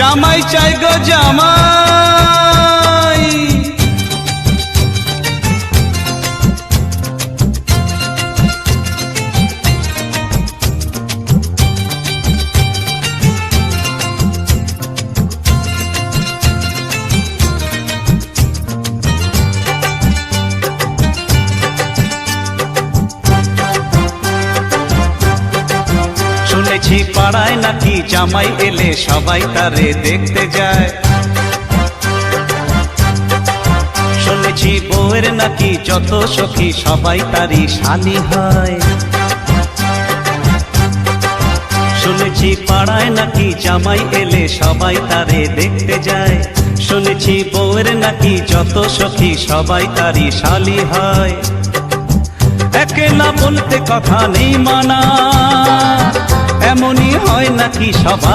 জামাই চাই গো জামাই। শুনেছি পাড়ায় নাকি জামাই এলে সবাই তারে দেখতে যায়। শুনেছি বউয়ের নাকি যত সখী সবাই তারই শালি হয়। শুনেছি পাড়ায় নাকি জামাই এলে সবাই তারে দেখতে যায়। শুনেছি বউয়ের নাকি যত সখী সবাই তারই শালি হয়। একলা বলতে কথা নেই মানা, এমনই হয় নাকি সবাই।